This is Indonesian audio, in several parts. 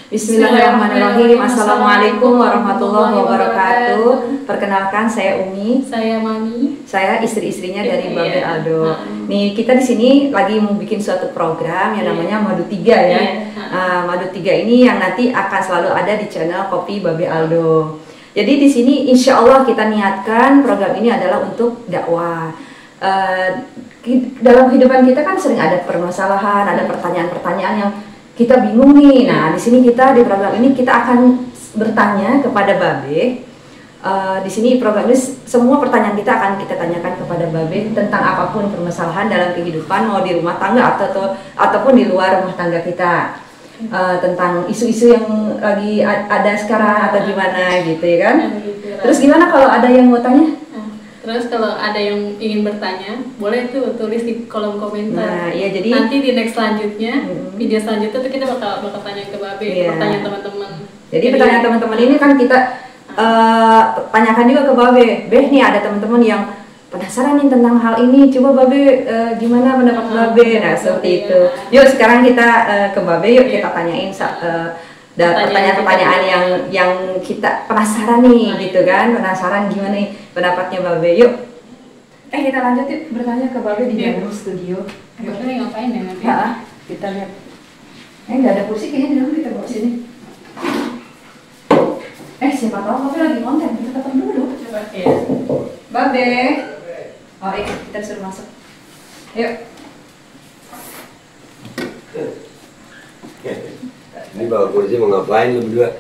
Bismillahirrahmanirrahim. Assalamualaikum warahmatullahi wabarakatuh. Perkenalkan, saya Umi. Saya Mami. Saya istri-istrinya dari Babe Aldo. Nih, kita di sini lagi mau bikin suatu program yang namanya Madu 3 ya. Madu 3 ini yang nanti akan selalu ada di channel Kopi Babe Aldo. Jadi di sini insya Allah kita niatkan program ini adalah untuk dakwah. Dalam kehidupan kita kan sering ada permasalahan, ada pertanyaan-pertanyaan yang kita bingung nih. Nah, di sini kita di program ini kita akan bertanya kepada Babe. Di sini program ini semua pertanyaan kita akan kita tanyakan kepada Babe tentang apapun permasalahan dalam kehidupan, mau di rumah tangga ataupun di luar rumah tangga kita. Tentang isu-isu yang lagi ada sekarang atau gimana gitu ya kan. Terus gimana kalau ada yang mau tanya? Terus kalau ada yang ingin bertanya, boleh tuh tulis di kolom komentar. Nah, iya, jadi nanti di next selanjutnya, video selanjutnya tuh kita bakal tanya ke Babe, pertanyaan teman-teman. Jadi pertanyaan teman-teman ini kan kita tanyakan juga ke Babe. Nih ada teman-teman yang penasaran nih tentang hal ini, coba Babe gimana pendapat Babe. Nah, seperti itu. Yuk sekarang kita ke Babe, yuk kita tanyain pertanyaan-pertanyaan yang kita penasaran nih gitu kan, penasaran gimana nih pendapatnya Babe. Yuk kita lanjut yuk bertanya ke Babe di dalam studio. Babe ngapain ya nanti? Kita lihat. Nggak ada kursi kayaknya di dalam, kita bawa sini. Siapa tahu Babe lagi konten, kita telepon dulu. Coba Babe. Oh iya, kita suruh masuk. Yuk. Ini bawa kursi mau ngapain lu berdua?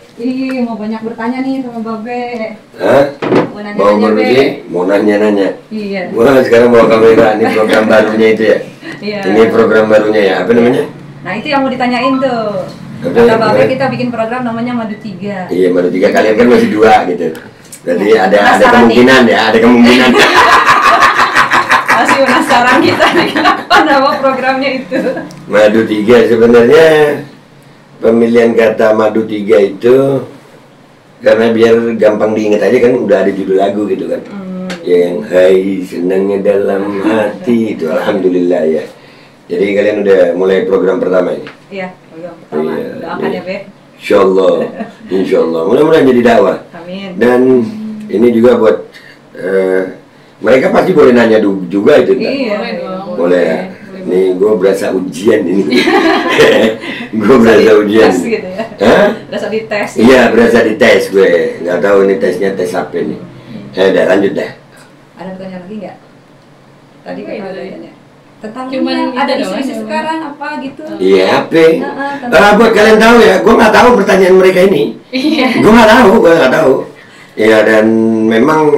Mau banyak bertanya nih sama Babe. Hah? Mau nanya-nanya, bawa kursi? Mau nanya-nanya? Iya. Wah, sekarang bawa kamera, ini program barunya itu ya? Iya. Ini program barunya ya, apa namanya? Nah itu yang mau ditanyain tuh. Kata Babe kita bikin program namanya Madu 3. Iya, Madu 3, kalian kan masih 2 gitu. Berarti ada kemungkinan nih. Ada kemungkinan. Masih penasaran kita nih, kenapa nama programnya itu? Madu 3 sebenarnya pemilihan kata Madu 3 itu karena biar gampang diingat aja kan, udah ada judul lagu gitu kan. Yang hai senangnya dalam hati itu, alhamdulillah ya. Jadi kalian udah mulai program pertama ini? Iya, program pertama. Doakan ya, Be. Insyaallah. Mudah-mudahan jadi dakwah. Amin. Dan ini juga buat mereka pasti boleh nanya juga itu kan? Iya, boleh ya. Nih gue berasa ujian ini. Gue berasa ujian. Tes gitu ya. Hah? Berasa dites. Iya, berasa dites gue. Nggak tahu ini tesnya tes apa nih. Udah lanjut dah. Ada pertanyaan lagi nggak? Tadi kan ada tanya tentang cuman ada isu-isu sekarang apa gitu. Iya, apa? Buat kalian tahu ya, gue nggak tahu pertanyaan mereka ini. Gue nggak tahu. Ya, dan memang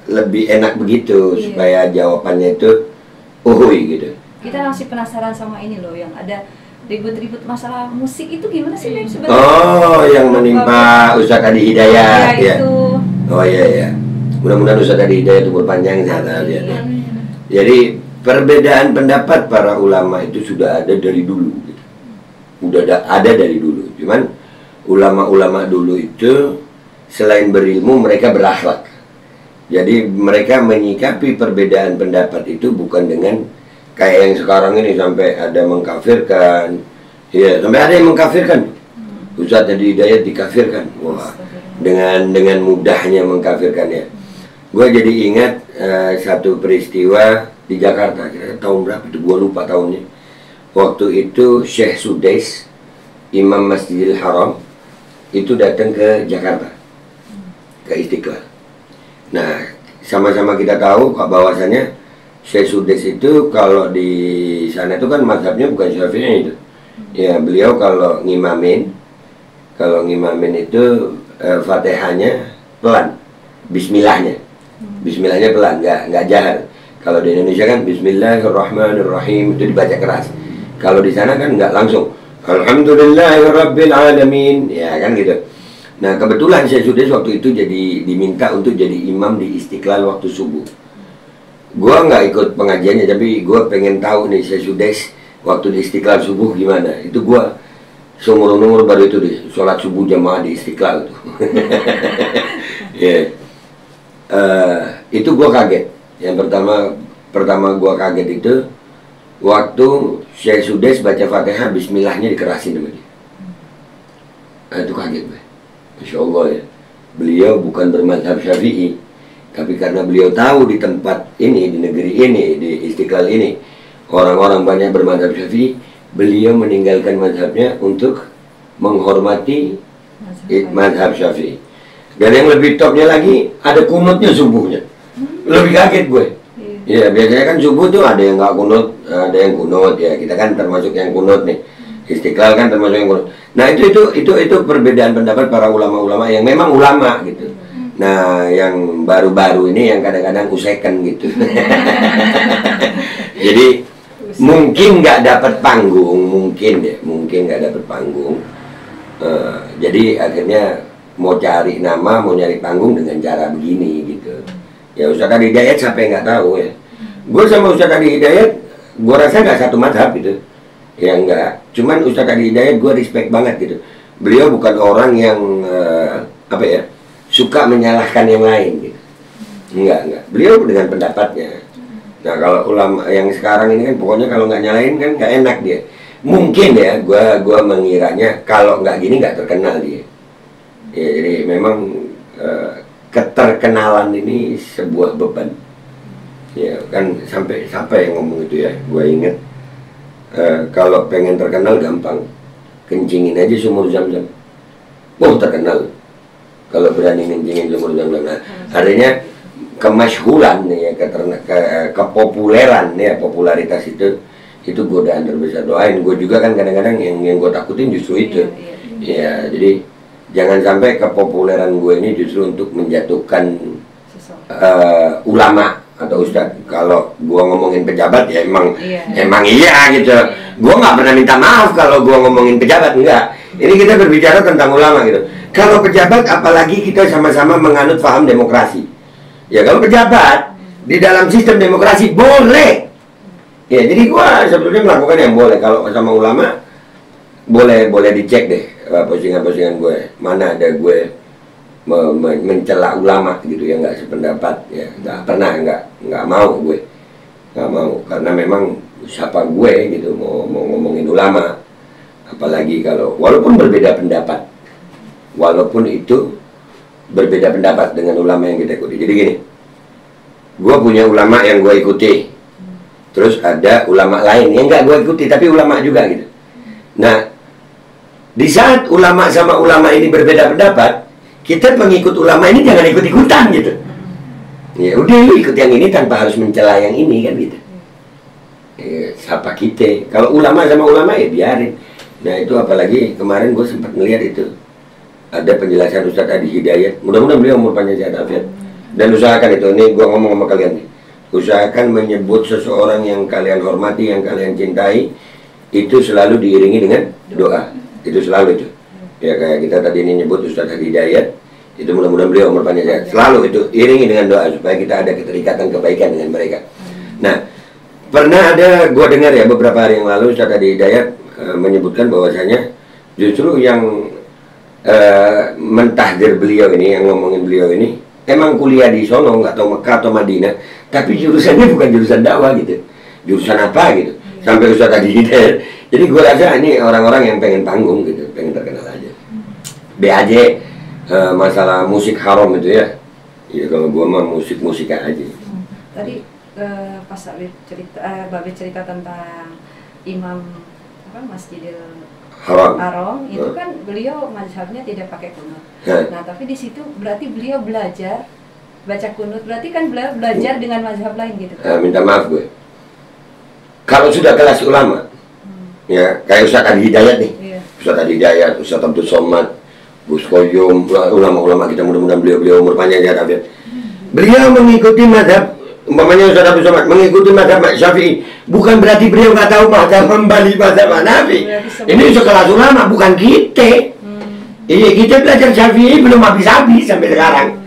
lebih enak begitu supaya jawabannya itu uhui gitu. Kita masih penasaran sama ini loh, yang ada ribut-ribut masalah musik itu gimana sih Beb sebenarnya? Oh, yang menimpa Ustadz Adi Hidayat ya. Itu. Oh iya. Mudah-mudahan Ustadz Adi Hidayat umur panjang sehat walafiat. Jadi perbedaan pendapat para ulama itu sudah ada dari dulu gitu. Udah ada dari dulu. Cuman ulama-ulama dulu itu selain berilmu mereka berakhlak. Jadi mereka menyikapi perbedaan pendapat itu bukan dengan kayak yang sekarang ini sampai ada mengkafirkan. Ya, sampai ada yang mengkafirkan. Ustadz Adi Hidayat dikafirkan. Wah, dengan mudahnya mengkafirkannya. Gue jadi ingat satu peristiwa di Jakarta, tahun berapa itu, gue lupa tahunnya. Waktu itu Syekh Sudais, Imam Masjidil Haram, itu datang ke Jakarta, ke Istiqlal. Nah, sama-sama kita tahu bahwasanya Syekh Sudais itu kalau di sana itu kan mazhabnya bukan Syafi'i itu. Ya, beliau kalau ngimamin itu Fatihahnya pelan, Bismillahnya pelan, nggak jahar. Kalau di Indonesia kan Bismillahirrahmanirrahim itu dibaca keras. Kalau di sana kan nggak langsung Alhamdulillahirabbil alamin, ya kan gitu. Nah, kebetulan Syekh Sudais waktu itu diminta untuk jadi imam di Istiqlal waktu subuh. Gua nggak ikut pengajiannya, tapi gua pengen tahu nih Syekh Sudais waktu di Istiqlal subuh gimana. Itu gua seumur-umur baru itu deh sholat subuh jamaah di Istiqlal tuh. Itu gua kaget. Yang pertama gua kaget itu waktu Syekh Sudais baca Fatihah, Bismillahnya dikerasin sama dia. Itu kaget gue. Masya Allah ya. Beliau bukan bermadzhab Syafi'i, tapi karena beliau tahu di tempat ini, di negeri ini, di Istiqlal ini, orang-orang banyak bermadzhab Syafi'i, beliau meninggalkan mazhabnya untuk menghormati mazhab Syafi'i. Dan yang lebih topnya lagi, ada kunutnya subuhnya. Lebih kaget gue. Ya, biasanya kan subuh tuh ada yang nggak kunut, ada yang kunut ya. Kita kan termasuk yang kunut nih. Istiqlal kan termasuk yang kunut. Nah itu perbedaan pendapat para ulama-ulama yang memang ulama gitu. Nah yang baru-baru ini yang kadang-kadang usekan gitu. Jadi mungkin nggak dapat panggung, mungkin nggak dapat panggung. Jadi akhirnya mau cari nama, mau nyari panggung dengan cara begini gitu. Ya Ustaz Adi Hidayat siapa yang nggak tahu ya. Gue sama Ustaz Adi Hidayat, gue rasa nggak satu mazhab gitu. Ya enggak. Cuman Ustaz Adi Hidayat gue respect banget gitu. Beliau bukan orang yang suka menyalahkan yang lain gitu. Enggak. Beliau dengan pendapatnya. Nah kalau ulama yang sekarang ini kan pokoknya kalau nggak nyalain kan nggak enak dia. Mungkin ya, gue mengiranya kalau nggak gini nggak terkenal dia. Ya, jadi memang keterkenalan ini sebuah beban. Ya kan sampai siapa yang ngomong itu ya? Gue inget kalau pengen terkenal gampang, kencingin aja sumur Zam-Zam. Oh terkenal. Kalau berani kencingin sumur Zam-Zam, nah, artinya kemasyhuran ya, kepopuleran ya, popularitas itu godaan terbesar. Doain gue juga kan kadang-kadang yang gue takutin justru itu. Ya jadi jangan sampai kepopuleran gue ini justru untuk menjatuhkan ulama atau ustadz. Kalau gue ngomongin pejabat ya emang iya gitu. Gue nggak pernah minta maaf kalau gue ngomongin pejabat, enggak. Ini kita berbicara tentang ulama gitu. Kalau pejabat, apalagi kita sama-sama menganut paham demokrasi. Ya kalau pejabat di dalam sistem demokrasi boleh. Ya jadi gue sebetulnya melakukan yang boleh. Kalau sama ulama boleh dicek deh postingan-postingan gue, mana ada gue mencela ulama gitu ya, nggak sependapat ya, nggak mau gue, nggak mau, karena memang siapa gue gitu mau ngomongin ulama, apalagi kalau walaupun itu berbeda pendapat dengan ulama yang kita ikuti. Jadi gini, gue punya ulama yang gue ikuti, terus ada ulama lain yang nggak gue ikuti tapi ulama juga gitu. Nah di saat ulama sama ulama ini berbeda pendapat, kita pengikut ulama ini jangan ikut-ikutan gitu. Ya udah lu ikut yang ini tanpa harus mencela yang ini kan gitu. Ya, siapa kita? Kalau ulama sama ulama ya biarin. Nah itu apalagi kemarin gue sempat ngeliat itu ada penjelasan Ustaz Adi Hidayat. Mudah-mudahan beliau umur panjang sehat afiat. Dan usahakan itu, ini gue ngomong sama kalian nih, usahakan menyebut seseorang yang kalian hormati, yang kalian cintai, itu selalu diiringi dengan doa. Itu selalu itu. Ya kayak kita tadi ini nyebut Ustaz Adi Hidayat, itu mudah-mudahan beliau umur panjang sehat. Selalu itu iringi dengan doa supaya kita ada keterikatan kebaikan dengan mereka. Nah, pernah ada gua dengar ya beberapa hari yang lalu Ustaz Adi Hidayat menyebutkan bahwasanya justru yang mentahdir beliau ini, yang ngomongin beliau ini emang kuliah di sono, nggak tahu Mekah atau Madinah, tapi jurusannya bukan jurusan dakwah gitu. Jurusan apa gitu? Sampai Ustaz Adi Hidayat. Jadi gue rasa ini orang-orang yang pengen panggung gitu, pengen terkenal aja. BAJ masalah musik haram itu ya. Ya kalau gue mah musik-musikan aja. Tadi pas Babe cerita tentang Imam Masjidil Haram itu kan beliau mazhabnya tidak pakai kunut. Nah tapi di situ berarti beliau belajar baca kunut, berarti kan beliau belajar dengan mazhab lain gitu. Minta maaf gue. Kalau sudah kelas ulama, ya kayak Ustaz Adi Hidayat nih, Ustaz Adi Hidayat, Ustaz Abdul Somad, Gus Koyum, ulama-ulama kita mudah-mudahan beliau umur panjang sehat afiat. Beliau mengikuti mazhab, umpamanya Ustaz Abdul Somad mengikuti mazhab Syafi'i, bukan berarti beliau nggak tahu mazhab Hambali, mazhab Hanafi. Ini sekelas ulama, bukan kita. Iya kita belajar Syafi'i belum habis-habis sampai sekarang.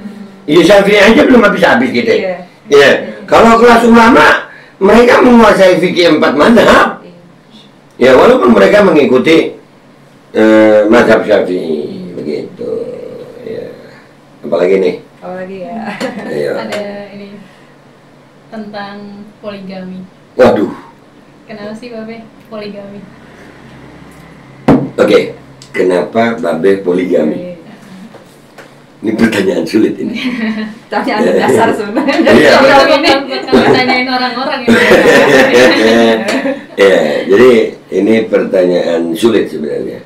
Iya Syafi'i aja belum habis-habis kita. Iya. Kalau kelas ulama mereka menguasai fikih 4 mazhab. Ya walaupun mereka mengikuti mazhab Syafi'i begitu. Ya. Apalagi nih? Apalagi ya. Ada ini tentang poligami. Waduh. Kenapa sih Babe poligami? Oke. kenapa Babe poligami? Ini pertanyaan sulit ini. Pertanyaan dasar sebenarnya. Iya. Bakal tanyain orang-orang ya. Ya, jadi ini pertanyaan sulit sebenarnya.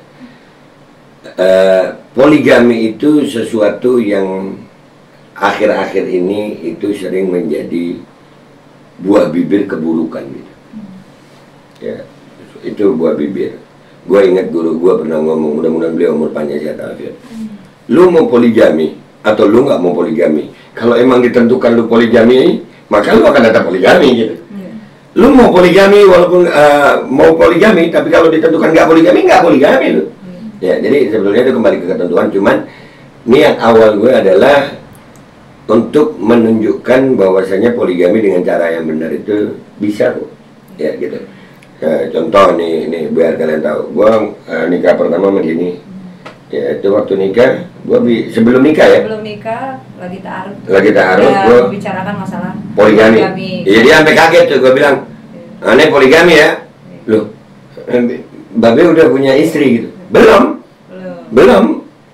Poligami itu sesuatu yang akhir-akhir ini itu sering menjadi buah bibir keburukan gitu. Ya, itu buah bibir. Gua ingat guru gua pernah ngomong, mudah-mudahan beliau umur panjang sehat walafiat. Lu mau poligami atau lu nggak mau poligami? Kalau emang ditentukan lu poligami, maka lu akan ada poligami gitu. Lu mau poligami walaupun mau poligami, tapi kalau ditentukan nggak poligami lu. Ya, jadi sebetulnya itu kembali ke ketentuan. Cuman niat awal gue adalah untuk menunjukkan bahwasanya poligami dengan cara yang benar itu bisa kok. Ya gitu. Contoh nih biar kalian tahu. Gue nikah pertama begini. Ya itu waktu nikah, gue sebelum nikah ya. Sebelum nikah lagi ta'aruf. Gue bicarakan masalah poligami. Iya dia sampai kaget tuh, gue bilang, aneh poligami ya. Loh, Babe udah punya istri gitu. Belum.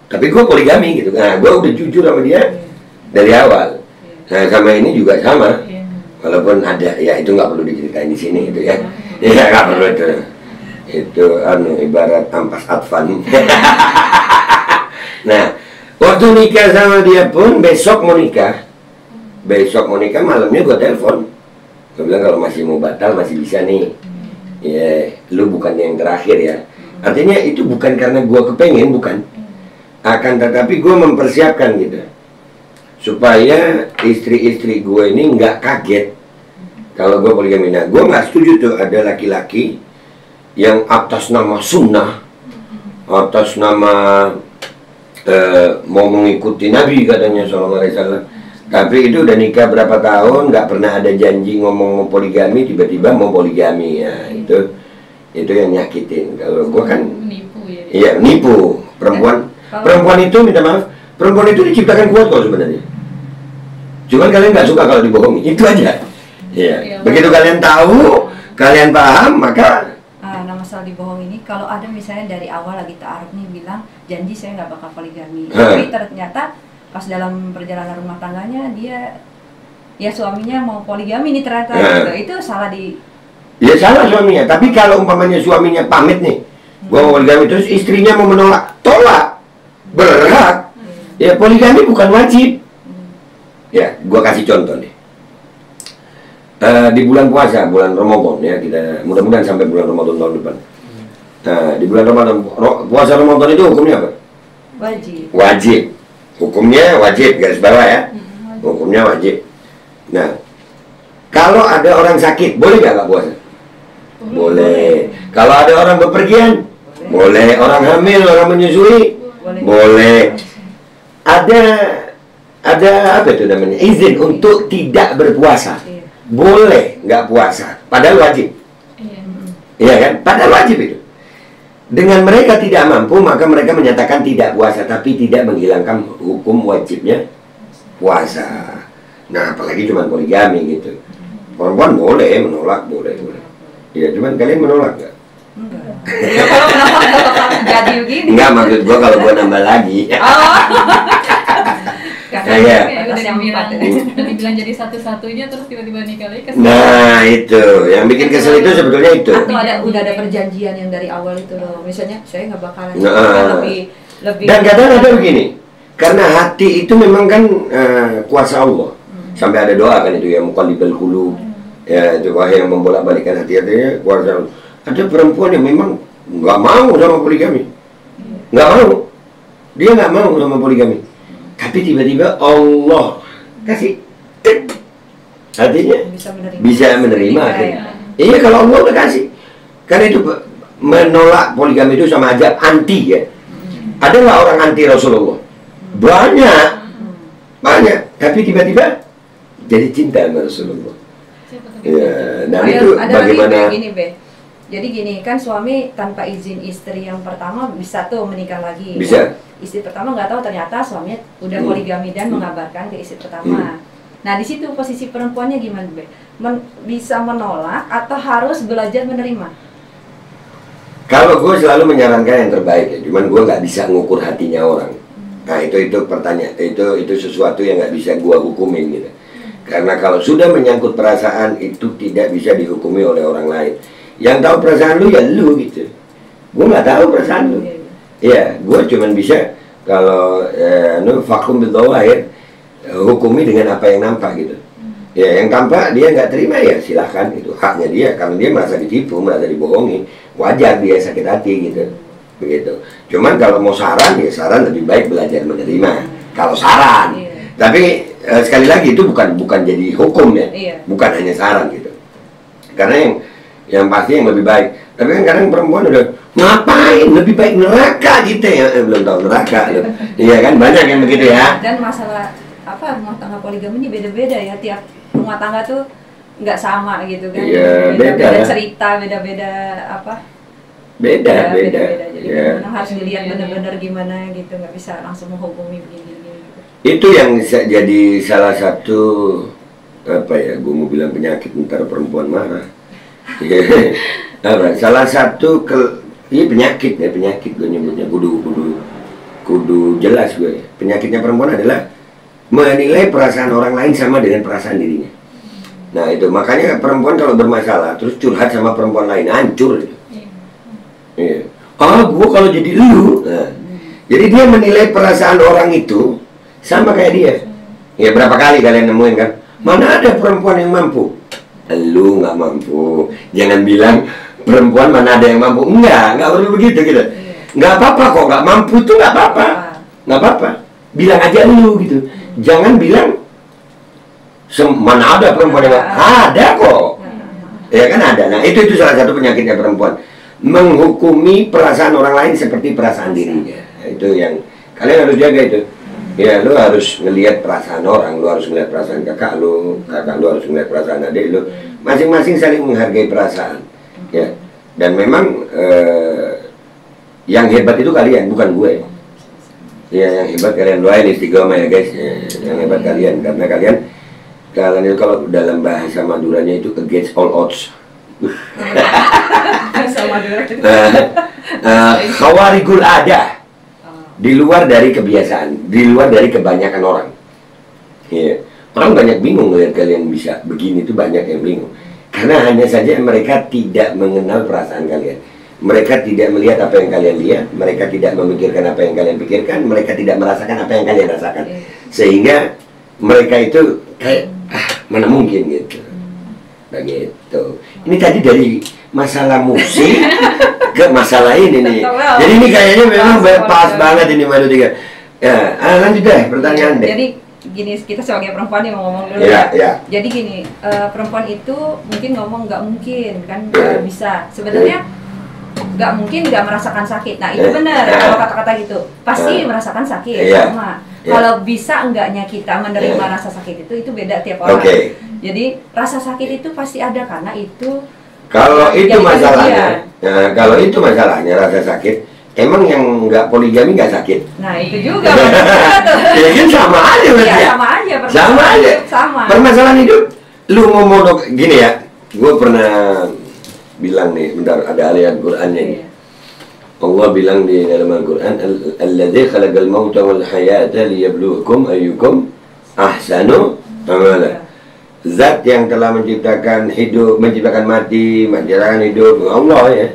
Tapi gue poligami gitu. Nah, gue udah jujur sama dia dari awal. Nah, sama ini juga sama. Walaupun ada, ya itu nggak perlu diceritain di sini itu ya. Ya nggak perlu itu. Itu ibarat ampas advan. Nah, waktu nikah sama dia pun besok mau nikah malamnya gue telepon. Gue bilang kalau masih mau batal masih bisa nih. Ya, lu bukan yang terakhir ya. Artinya itu bukan karena gue kepengen, bukan. Akan tetapi gue mempersiapkan gitu. Supaya istri-istri gue ini nggak kaget kalau gue poligami. Nah, gue nggak setuju tuh ada laki-laki yang atas nama sunnah, atas nama mau mengikuti Nabi katanya Sallallahu Alaihi Wasallam. Tapi itu udah nikah berapa tahun, nggak pernah ada janji ngomong mau poligami, tiba-tiba mau poligami ya itu yang nyakitin. Kalau gue kan Menipu ya. Iya nipu perempuan itu minta maaf, perempuan itu diciptakan kuat kok sebenarnya. Cuman kalian nggak suka kalau dibohongi, itu aja. Iya. Begitu kalian tahu, kalian paham, maka masalah dibohong ini, kalau ada misalnya dari awal lagi ta'aruf nih bilang janji saya nggak bakal poligami, tapi ternyata pas dalam perjalanan rumah tangganya dia ya suaminya mau poligami nih ternyata gitu. Itu salah ya salah suaminya. Tapi kalau umpamanya suaminya pamit nih gua mau poligami, terus istrinya mau menolak, tolak, berhak. Ya poligami bukan wajib. Ya gua kasih contoh nih. Di bulan puasa, bulan Ramadan ya, kita mudah-mudahan sampai bulan Ramadan tahun depan. Nah, di bulan Ramadan, puasa Ramadan itu hukumnya apa? Wajib. Hukumnya wajib, garis bawah ya. Hukumnya wajib. Nah, kalau ada orang sakit, boleh nggak puasa? Boleh. Kalau ada orang bepergian, boleh. Orang hamil, orang menyusui, boleh. Ada apa itu namanya? Izin untuk tidak berpuasa. Boleh nggak puasa, padahal wajib. Iya kan? Padahal wajib itu. Dengan mereka tidak mampu, maka mereka menyatakan tidak puasa, tapi tidak menghilangkan hukum wajibnya puasa. Nah, apalagi cuma poligami gitu. Perempuan boleh menolak, boleh. Ya, cuman kalian menolak nggak? Ya, kalau menolak jadi begini. Enggak, maksud gua kalau gua nambah lagi. Kayak udah dibilang jadi satu-satunya terus tiba-tiba nikah lagi kesel. Nah itu yang bikin kesel itu sebetulnya itu. Atau udah ada perjanjian yang dari awal itu loh. Misalnya saya nggak bakalan lebih. Dan kadang ada begini, karena hati itu memang kan kuasa Allah. Sampai ada doa kan itu ya, muqallibal qulub. Ya itu wahai yang membolak-balikkan hati-hatinya, kuasa Allah. Ada perempuan yang memang nggak mau sama poligami, nggak mau. Dia nggak mau sama poligami. Tapi tiba-tiba Allah kasih, artinya bisa menerima. Iya kalau Allah udah kasih. Karena itu menolak poligami itu sama aja anti ya. Ada nggak orang anti Rasulullah? Banyak. Tapi tiba-tiba jadi cinta sama Rasulullah. Ya, nah itu bagaimana? Jadi gini kan, suami tanpa izin istri yang pertama bisa tuh menikah lagi. Bisa. Istri pertama nggak tahu ternyata suaminya udah poligami dan mengabarkan ke istri pertama. Nah di situ posisi perempuannya gimana, Be? Bisa menolak atau harus belajar menerima? Kalau gue selalu menyarankan yang terbaik ya, cuman gue nggak bisa ngukur hatinya orang. Nah itu pertanyaan, itu sesuatu yang nggak bisa gue hukumin gitu. Karena kalau sudah menyangkut perasaan itu tidak bisa dihukumi oleh orang lain. Yang tahu perasaan lu ya lu gitu. Gue nggak tahu perasaan lu. Ya, gue cuman bisa kalau vakum bidawahir, hukumi dengan apa yang nampak gitu. Ya, yang tampak dia nggak terima ya silahkan, itu haknya dia, karena dia merasa ditipu, merasa dibohongi, wajar dia sakit hati gitu, begitu. Cuman kalau mau saran ya saran lebih baik belajar menerima. Kalau saran, tapi sekali lagi itu bukan jadi hukum ya, bukan hanya saran gitu. Karena yang pasti yang lebih baik. Tapi kan kadang perempuan udah ngapain lebih baik neraka gitu ya, belum tahu neraka loh. Iya kan banyak yang begitu ya. Dan masalah rumah tangga poligami ini beda-beda ya, tiap rumah tangga tuh nggak sama gitu kan. Iya, beda cerita, beda-beda beda. Jadi memang harus dilihat benar-benar gimana gitu, nggak bisa langsung menghukumi begini gitu. Itu yang jadi salah satu gue mau bilang penyakit ntar perempuan marah. Salah satu penyakit gue nyebutnya, kudu jelas gue. Penyakitnya perempuan adalah menilai perasaan orang lain sama dengan perasaan dirinya. Nah itu makanya perempuan kalau bermasalah terus curhat sama perempuan lain hancur gitu. Iya. Gue kalau jadi lu. Nah, jadi dia menilai perasaan orang itu sama kayak dia. Ya berapa kali kalian nemuin kan? Mana ada perempuan yang mampu? Lu nggak mampu. Jangan bilang perempuan mana ada yang mampu. Nggak perlu begitu gitu. Nggak apa-apa kok, nggak mampu tuh nggak apa-apa. Nggak apa-apa. Bilang aja lu gitu. Jangan bilang mana ada perempuan yang ada kok. Ya kan ada. Nah itu salah satu penyakitnya perempuan, menghukumi perasaan orang lain seperti perasaan dirinya. Nah, itu yang kalian harus jaga itu. Ya lu harus ngelihat perasaan orang, lu harus ngelihat perasaan kakak lu harus ngelihat perasaan adik lu. Masing-masing saling menghargai perasaan. Ya. Dan memang yang hebat itu kalian, bukan gue. Ya, yang hebat kalian, doain istiqomah ya guys. Yang hebat kalian, karena kalian itu kalau dalam bahasa Maduranya itu against all odds. Khawarigul ada, di luar dari kebiasaan, di luar dari kebanyakan orang. Ya. Orang banyak bingung ngelihat kalian bisa begini, itu banyak yang bingung. Karena hanya saja mereka tidak mengenal perasaan kalian. Mereka tidak melihat apa yang kalian lihat, mereka tidak memikirkan apa yang kalian pikirkan, mereka tidak merasakan apa yang kalian rasakan. Sehingga mereka itu kayak, mana mungkin gitu. Begitu. Ini tadi dari masalah musik ke masalah ini nih. Jadi ini kayaknya memang pas banget ini Madu Tiga. Ya, lanjut deh pertanyaan deh. Jadi gini, kita sebagai perempuan yang ngomong dulu ya. Jadi gini, perempuan itu mungkin ngomong nggak mungkin kan, nggak bisa. Sebenarnya nggak mungkin nggak merasakan sakit. Nah itu benar kalau kata-kata gitu pasti merasakan sakit sama. Kalau bisa enggaknya kita menerima rasa sakit itu beda tiap orang. Jadi rasa sakit itu pasti ada karena itu. Kalau itu masalahnya, kalau itu masalahnya rasa sakit, emang yang nggak poligami nggak sakit? Nah itu juga. Ya kan sama aja berarti. Ya, sama aja. Sama. Permasalahan hidup, lu ngomong gini ya, gue pernah bilang nih, bentar ada ayat Qur'annya nih. Allah bilang di dalam Al-Qur'an, "Alladzi khalaqal mauta wal hayata liyabluwakum ayyukum ahsanu amala." Zat yang telah menciptakan hidup, menciptakan mati, menciptakan hidup, Allah ya.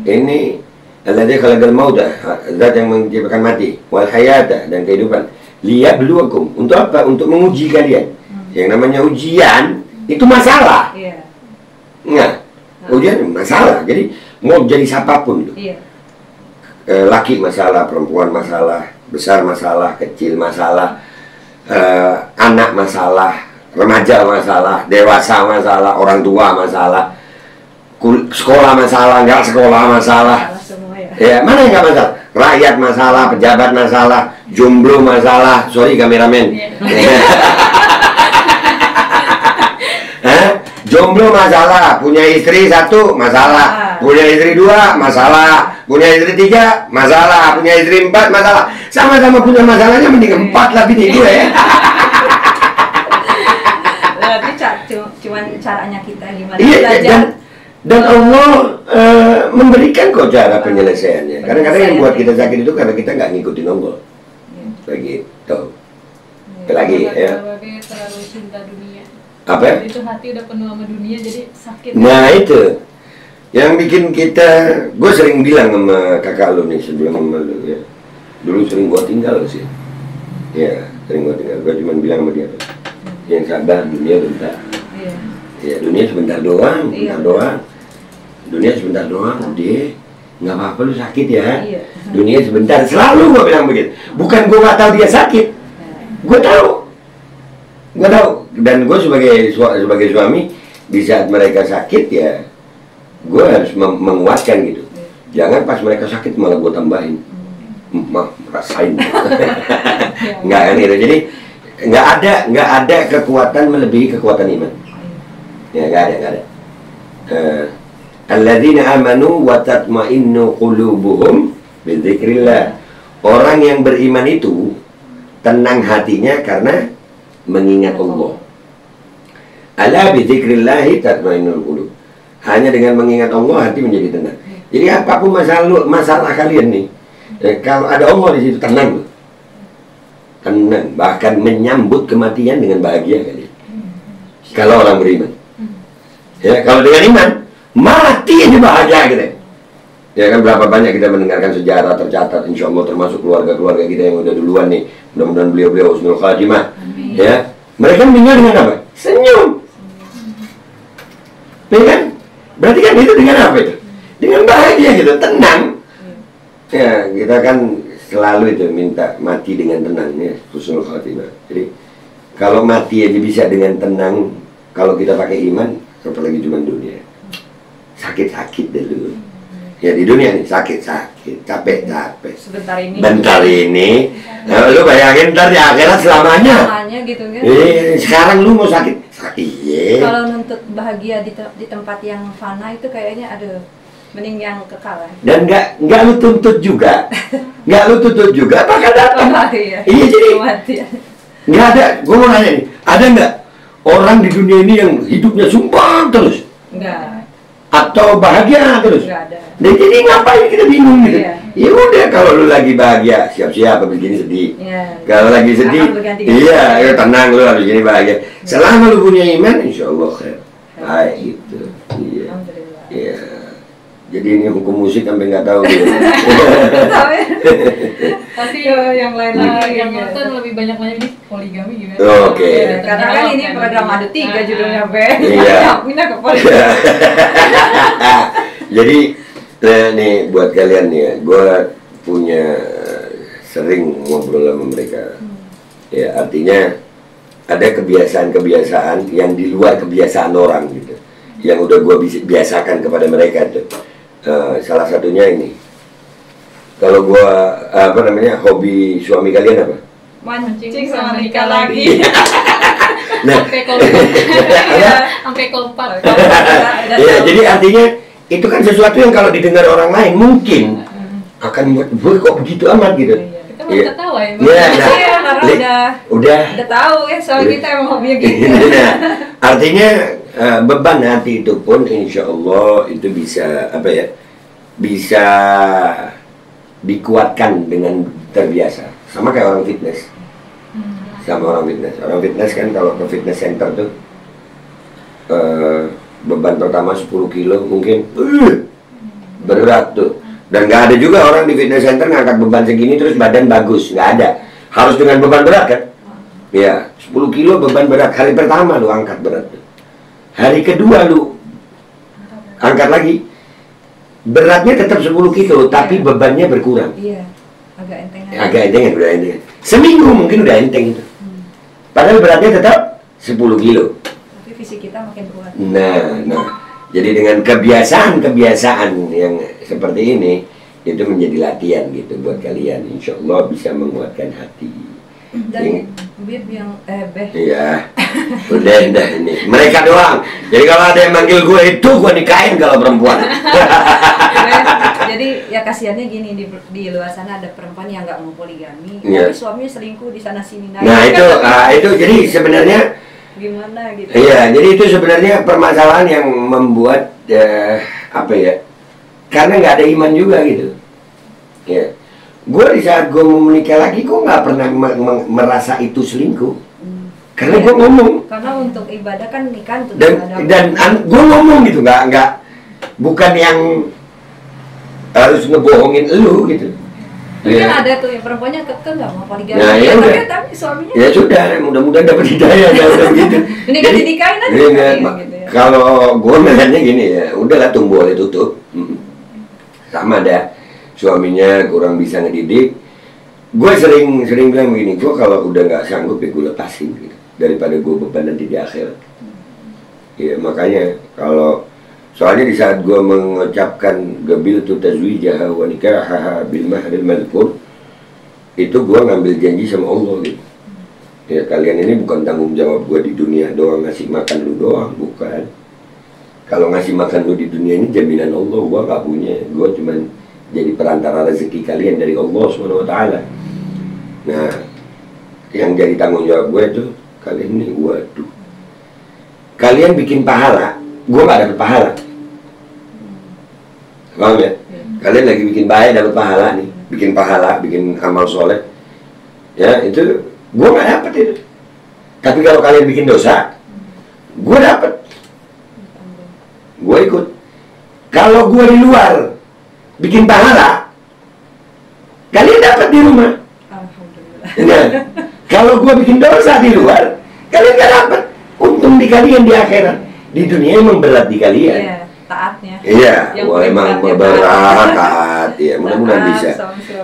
Ini alladzi khalaqal mauta, zat yang menciptakan mati, wal hayata dan kehidupan. Liyabluwakum, untuk apa? Untuk menguji kalian. Yang namanya ujian itu masalah. Enggak. Ujian masalah, jadi mau jadi siapapun tuh. Laki masalah, perempuan masalah, besar masalah, kecil masalah, anak masalah, remaja masalah, dewasa masalah, orang tua masalah, sekolah masalah, nggak sekolah masalah. Ya, mana yang nggak masalah? Rakyat masalah, pejabat masalah, jomblo masalah. Sorry kameramen. Jomblo masalah, punya istri satu masalah, punya istri dua masalah, punya istri tiga masalah, punya istri empat masalah. Sama-sama punya masalahnya, mending empat lah bini gue ya. Tapi cuman caranya kita gimana belajar. Dan Allah memberikan kok cara penyelesaiannya. Kadang-kadang yang buat kita sakit itu karena kita nggak ngikutin Allah. Begitu. Lagi ya. Terlalu cinta dunia. Apa? Itu hati udah penuh sama dunia jadi sakit. Nah itu yang bikin kita. Gue sering bilang sama kakak lu nih sebelum sama lu ya. Dulu sering gue tinggal sih. Ya sering gue tinggal. Gue cuma bilang sama dia tuh, yang sabar, dunia bentar. Ya dunia sebentar doang, bentar doang. Dunia sebentar doang, dia nggak apa-apa lu sakit ya. Dunia sebentar, selalu gue bilang begitu. Bukan gue nggak tahu dia sakit, gue tahu. Dan gue sebagai suami di saat mereka sakit ya, gue harus menguatkan gitu. Jangan pas mereka sakit malah gue tambahin, rasain. Nggak kan gitu. Jadi nggak ada kekuatan melebihi kekuatan iman. Ya nggak ada. Alladzina amanu wa tatma'innu qulubuhum bidzikrillah. Orang yang beriman itu tenang hatinya karena mengingat Allah. Ala bidzikrillah tatma'innul qulub. Hanya dengan mengingat Allah hati menjadi tenang. Jadi apapun masalah kalian nih, kalau ada Allah di situ tenang. Tenang, bahkan menyambut kematian dengan bahagia kalian. Kalau orang beriman. Ya, kalau dengan iman mati aja bahagia gitu. Ya kan berapa banyak kita mendengarkan sejarah tercatat, insya Allah termasuk keluarga-keluarga kita yang udah duluan nih. Mudah-mudahan beliau husnul khatimah. Ya, mereka meninggal dengan apa? Senyum. Ya kan? Berarti kan itu dengan apa itu? Dengan bahagia gitu, tenang. Ya, kita kan selalu itu minta mati dengan tenang ya, husnul khatimah. Jadi kalau mati aja bisa dengan tenang, kalau kita pakai iman, apalagi cuma dunia. Sakit-sakit dulu. Ya di dunia nih sakit-sakit, capek-capek. Bentar ini. Nah, lu bayangin ntar di akhirat selamanya. Selamanya gitu kan. Sekarang lu mau sakit. Iya. Kalau nuntut bahagia di tempat yang fana itu kayaknya aduh, mending yang kekal. Dan nggak lu tuntut juga. Nggak lu tuntut juga bakal datang. Iya jadi. Nggak ada. Gue mau nanya nih, ada nggak orang di dunia ini yang hidupnya sumpah terus? Enggak. Atau bahagia terus? Enggak ada. Dan jadi ngapain kita bingung gitu? Iya. Ya udah kalau lu lagi bahagia, siap-siap habis gini sedih. Iya. Kalau lagi sedih, iya, ya tenang lu habis gini bahagia. Selama lu punya iman, insya Allah khair. Baik gitu. Iya. Alhamdulillah. Iya. Jadi ini hukum musik sampai nggak tahu gitu. Pasti yang lain lagi yang nonton lebih banyak nih poligami gimana? Oke. Karena kan ini program ada 3 judulnya Be. Iya. Pindah ke poligami. Jadi nih buat kalian nih ya, gue punya sering ngobrol sama mereka. Ya artinya ada kebiasaan-kebiasaan yang di luar kebiasaan orang gitu, yang udah gue biasakan kepada mereka tuh. Salah satunya ini, kalau gue hobi suami kalian apa? Mancing sama nikah lagi. Nah, sampai kompak. Ya, jadi artinya itu kan sesuatu yang kalau didengar orang lain mungkin akan buat kok begitu amat gitu. Kita mau ketawa ya. Iya, karena udah tahu ya soal kita emang hobinya gitu. Nah, artinya beban hati itu pun insya Allah itu bisa bisa dikuatkan dengan terbiasa. Sama kayak orang fitness. Orang fitness kan kalau ke fitness center tuh beban pertama 10 kilo mungkin berat tuh. Dan nggak ada juga orang di fitness center ngangkat beban segini terus badan bagus, nggak ada. Harus dengan beban berat kan? Ya, 10 kilo beban berat. Hari pertama lu angkat berat tuh. Hari kedua lu angkat lagi, beratnya tetap 10 kilo tapi bebannya berkurang. Iya, agak entengan. Agak entengan, udah entengan. Seminggu mungkin udah enteng itu. Padahal beratnya tetap 10 kilo. Tapi fisik kita makin kuat. Nah, jadi dengan kebiasaan-kebiasaan yang seperti ini itu menjadi latihan gitu buat kalian. Insya Allah bisa menguatkan hati. Dan Bib yang Beh. Iya, udah ini. Mereka doang. Jadi kalau ada yang manggil gue itu gue nikahin kalau perempuan. Jadi ya kasihannya gini di luar sana ada perempuan yang nggak mau poligami, tapi suaminya selingkuh di sana sini. Nah itu jadi sebenarnya gimana gitu? Iya, jadi itu sebenarnya permasalahan yang membuat apa ya? Karena nggak ada iman juga gitu. Ya, gue di saat gue mau menikah lagi, gue nggak pernah merasa itu selingkuh. Karena gue ngomong. Karena untuk ibadah kan nikah untuk dan gue ngomong gitu, nggak bukan yang harus ngebohongin elu gitu. Mungkin ada tuh yang perempuannya kekeh nggak mau poligami. Nah, ya udah. Tapi suaminya. Ya sudah, mudah-mudahan dapat hidayah gitu. Ini kan dinikahin aja. Gitu ya. Kalau gue melihatnya gini ya, udahlah tunggu boleh tutup. Sama ada suaminya kurang bisa ngedidik. Gue sering bilang begini, gue kalau udah nggak sanggup ya gue lepasin gitu, daripada gue beban nanti di akhirat. Ya makanya kalau soalnya di saat gue mengucapkan gabil tu tazwijah wa nikahaha bil mahril madhkur, itu gue ngambil janji sama Allah gitu. Ya kalian ini bukan tanggung jawab gue di dunia doang ngasih makan lu doang, bukan. Kalau ngasih makan lu di dunia ini jaminan Allah, gue gak punya. Gue cuman jadi perantara rezeki kalian dari Allah SWT. Nah, yang jadi tanggung jawab gue itu kalian ini, waduh, kalian bikin pahala, gue gak dapet pahala. Paham ya? Kalian lagi bikin baik dapet pahala nih, bikin pahala, bikin amal soleh. Ya itu gue gak dapet itu. Tapi kalau kalian bikin dosa, gue dapet. Gue ikut. Kalau gue di luar bikin pahala, kalian dapat di rumah. Alhamdulillah. Nah, kalau gue bikin dosa di luar, kalian gak dapat. Untung di kalian di akhirat. Di dunia emang berat di kalian. Iya, taatnya. Iya, Yang wah emang berat taat. Ya, mudah-mudahan bisa.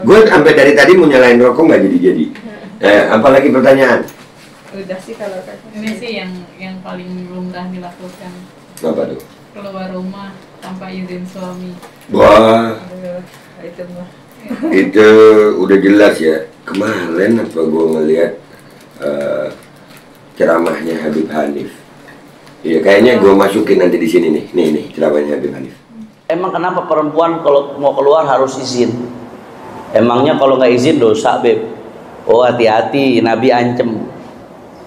Gue sampai dari tadi mau nyalain rokok nggak jadi. Apalagi pertanyaan? Udah sih kalau Ini sih yang paling lumrah dilakukan. Apa tuh? Keluar rumah tanpa izin suami. Wah, itu mah. itu udah jelas ya. Kemarin apa gue ngeliat ceramahnya Habib Hanif. Iya, kayaknya gue masukin nanti di sini nih. Nih ceramahnya Habib Hanif. Emang kenapa perempuan kalau mau keluar harus izin? Emangnya kalau nggak izin dosa, Beb? Oh, hati-hati, Nabi ancam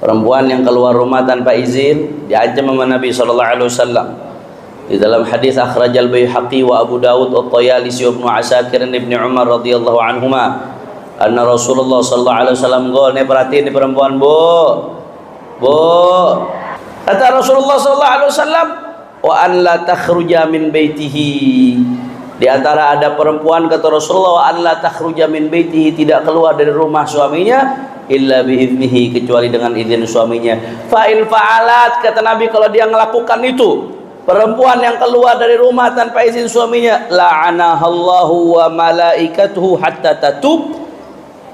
perempuan yang keluar rumah tanpa izin diancam sama Nabi SAW. Di dalam hadis akhrajal Baihaqi wa Abu Dawud wa Tayalisi wa Ibnu Asakir Ibnu Umar radhiyallahu anhuma anna Rasulullah sallallahu alaihi wasallam qala, perhatiin nih perempuan, Bu. Kata Rasulullah sallallahu alaihi wasallam, wa an la takhruja min baitihi. Di antara ada perempuan, kata Rasulullah, wa an la takhruja min baitihi, tidak keluar dari rumah suaminya illa biiznihi, kecuali dengan izin suaminya. Fa in fa'alat, kata Nabi, kalau dia melakukan itu, perempuan yang keluar dari rumah tanpa izin suaminya, la'anahallahu wa malaikatuhu hatta tatub.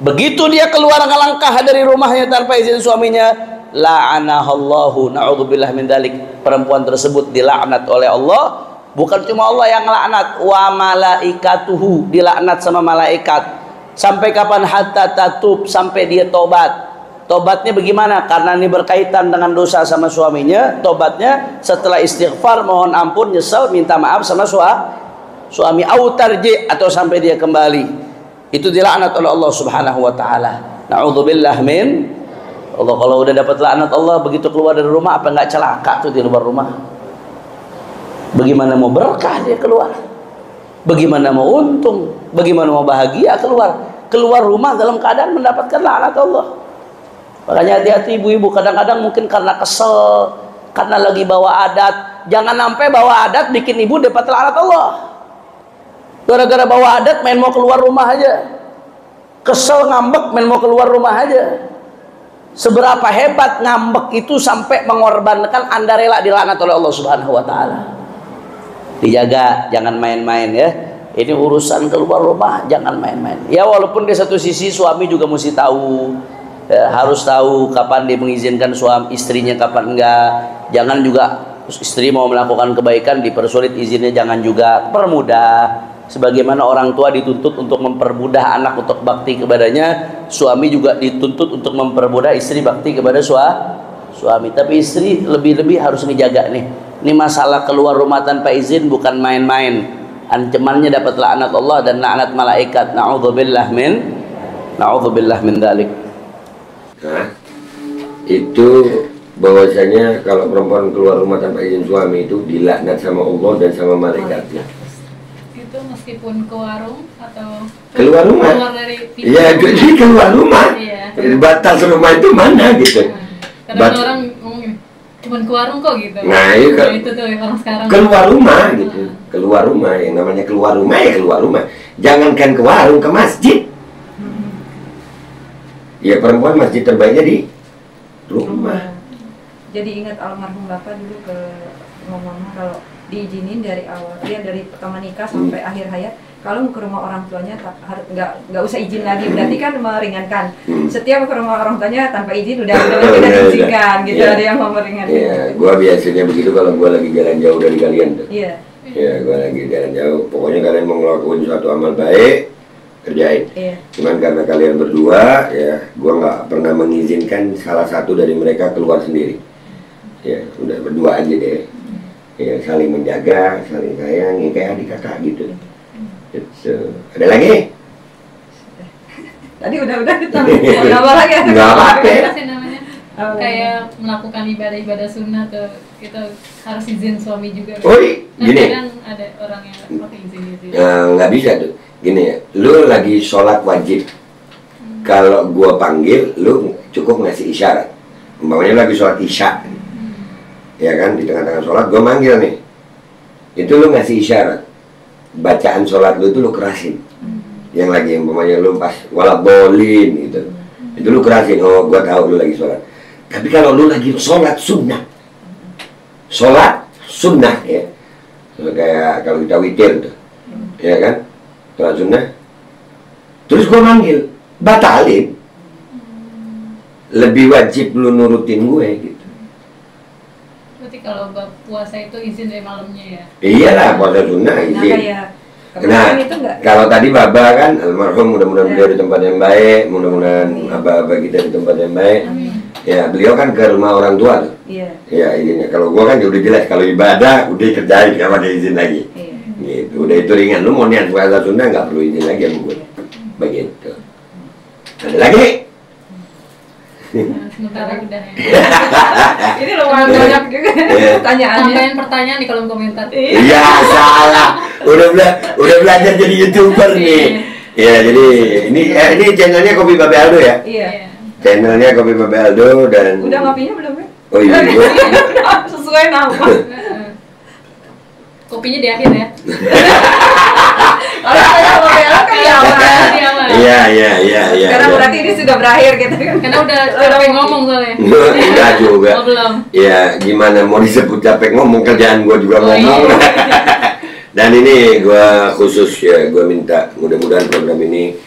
Begitu dia keluar ngelangkah dari rumahnya tanpa izin suaminya, la'anahallahu, na'udzubillah min dzalik, perempuan tersebut dilaknat oleh Allah. Bukan cuma Allah yang laknat, wa malaikatuhu, dilaknat sama malaikat. Sampai kapan? Hatta tatub, sampai dia tobat. Tobatnya bagaimana? Karena ini berkaitan dengan dosa sama suaminya. Tobatnya setelah istighfar, mohon ampun, nyesel, minta maaf sama suami, au tarji, atau sampai dia kembali. Itu dilaknat oleh Allah Subhanahu wa taala. Na'udzubillah min Allah. Kalau udah dapat laknat Allah, begitu keluar dari rumah, apa enggak celaka tuh di luar rumah? Bagaimana mau berkah dia keluar? Bagaimana mau untung? Bagaimana mau bahagia keluar rumah dalam keadaan mendapatkan laknat Allah? Makanya hati-hati ibu-ibu, kadang-kadang mungkin karena kesel, karena lagi bawa adat. Jangan sampai bawa adat bikin ibu dapat laknat Allah. Gara-gara bawa adat main mau keluar rumah aja. Kesel ngambek main mau keluar rumah aja. Seberapa hebat ngambek itu sampai mengorbankan Anda rela dilaknat oleh Allah Subhanahu wa taala. Dijaga, jangan main-main ya. Ini urusan keluar rumah, jangan main-main. Ya walaupun di satu sisi suami juga mesti tahu, ya, harus tahu kapan dia mengizinkan suami istrinya, kapan enggak. Jangan juga istri mau melakukan kebaikan dipersulit izinnya, jangan juga. Permudah, sebagaimana orang tua dituntut untuk mempermudah anak untuk bakti kepadanya, suami juga dituntut untuk mempermudah istri bakti kepada suami. Tapi istri lebih-lebih harus menjaga nih. Ini masalah keluar rumah tanpa izin bukan main-main. Ancamannya dapat laknat Allah dan laknat malaikat. Na'udzubillah min dzalik. Nah, itu bahwasanya kalau perempuan keluar rumah tanpa izin suami itu dilaknat sama Allah dan sama malaikatnya. Itu meskipun ke warung atau Keluar rumah. keluar dari pintu. Iya, jadi keluar rumah. Iya. Batas rumah itu mana gitu. Kadang orang ngomongin cuman ke warung kok gitu. Nah, iya, Nah, itu tuh orang sekarang. Keluar rumah gitu. Keluar rumah, yang namanya keluar rumah ya keluar rumah. Jangankan ke warung, ke masjid. Ya perempuan masjid terbaiknya di rumah. Jadi ingat almarhum bapak dulu ke ngomong kalau diizinin dari awal, dia dari pertama nikah sampai akhir hayat, kalau ke rumah orang tuanya harus nggak usah izin lagi, berarti kan meringankan. Setiap ke rumah orang tuanya tanpa izin udah diizinkan gitu, Iya. ada yang mau meringankan. Iya, gua biasanya begitu kalau gua lagi jalan jauh dari kalian tuh. Iya. Ya, gua lagi jalan jauh. Pokoknya kalian mau ngelakuin suatu amal baik, kerjain. Iya. Cuman karena kalian berdua, ya, gua nggak pernah mengizinkan salah satu dari mereka keluar sendiri. Ya, udah berdua aja deh. Ya, saling menjaga, saling sayang, ya, kayak adik kakak gitu. Gitu. Ada lagi? Tadi udah apa lagi? Nggak apa-apa. Apa sih namanya? Oh, Kayak melakukan ibadah-ibadah sunnah tuh kita harus izin suami juga. Oh, Nah, gini. kadang ada orang yang pakai izin. Nggak bisa tuh. Gini ya, lu lagi sholat wajib. Kalau gua panggil, lu cukup ngasih isyarat. Umpamanya lagi sholat isya, ya kan, di tengah-tengah sholat gua manggil nih. Itu lu ngasih isyarat. Bacaan sholat lu itu lu kerasin. Yang lagi umpamanya lu pas walabolin gitu. Itu lu kerasin. Oh, gua tahu lu lagi sholat. Tapi kalau lu lagi sholat sunnah, ya. Kayak kalau kita witir tuh, ya kan, sholat sunnah. Terus gua manggil, batalin. Lebih wajib lu nurutin gue gitu. Berarti kalau puasa itu izin dari malamnya ya? Iyalah, puasa sunnah Nah, izin. kayak Nah, kemarin itu enggak. kalau tadi Baba kan, almarhum mudah-mudahan beliau di tempat yang baik, mudah-mudahan Aba-aba kita di tempat yang baik. Ya, beliau kan ke rumah orang tua tuh. Iya. Ya, izinnya. Kalau gua kan ya udah jelas, kalau ibadah udah kerjain, nggak ada izin lagi. Iya. Gitu, udah itu ringan. Lu mau niat puasa sunnah nggak perlu izin lagi sama gue. Begitu. Ada lagi? Nah, sementara udah ya. Ini lumayan banyak juga Iya. pertanyaannya. Tambahin pertanyaan di kolom komentar. Iya, salah. Udah belajar jadi YouTuber nih. Ya, jadi ini channelnya Kopi Babe Aldo ya. Iya. Channelnya Kopi Babe Aldo dan Udah ngopinya belum ya? Oh iya. Sesuai nama. Kopinya di akhir ya. Kalau saya mau bela kan di awal. Di awal. Iya. Sekarang berarti ini sudah berakhir gitu kan? Karena udah capek ngomong soalnya. Enggak juga. Oh, belum. Ya, gimana mau disebut capek ngomong, kerjaan gua juga Oh, ngomong. iya. Dan ini gua khusus ya, gua minta mudah-mudahan program ini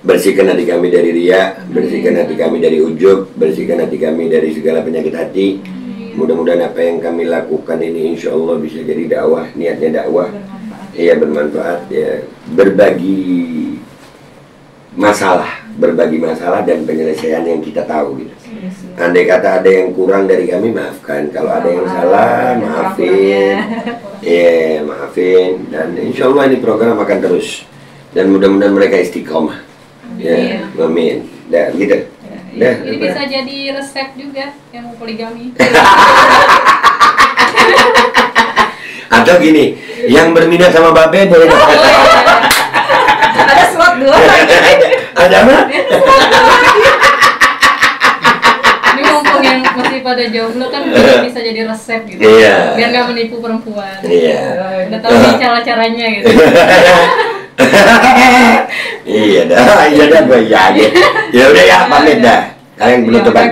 bersihkan hati kami dari riya, bersihkan hati kami dari ujub, bersihkan hati kami dari segala penyakit hati. Mudah-mudahan apa yang kami lakukan ini insya Allah bisa jadi dakwah, niatnya dakwah. Iya, bermanfaat ya, berbagi masalah dan penyelesaian yang kita tahu gitu. Andai kata ada yang kurang dari kami, maafkan. Kalau ada yang salah, maafin. Iya, maafin. Dan insya Allah ini program akan terus. Dan mudah-mudahan mereka istiqomah. Ya, amin. Dan gitu. Dah, Ini bisa jadi resep juga yang mau poligami. Atau gini, yang berminat sama Babe boleh dapat. Ada slot 2 lagi. Ada apa? Ini mumpung yang masih pada jomblo kan bisa jadi resep gitu. Iya. Biar nggak menipu perempuan. Iya. Udah tahu nih cara-caranya gitu. Iya dah, gue iya aja. Ya udah ya, pamit dah. Kalian penutupan.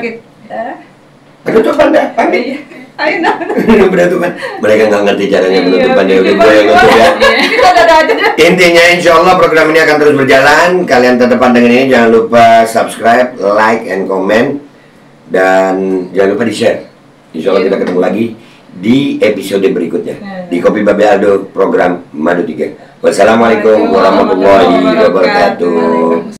Penutupan dah, pamit. Ayo dah. Penutupan. Mereka nggak ngerti caranya penutupan ya. Udah gue yang nutup ya. Kita ada aja deh. Intinya insya Allah program ini akan terus berjalan. Kalian tetap pantengin ini. Jangan lupa subscribe, like, and comment. Dan jangan lupa di-share. Insya Allah kita ketemu lagi di episode berikutnya di Kopi Babe Aldo program Madu 3. Wassalamualaikum warahmatullahi wabarakatuh.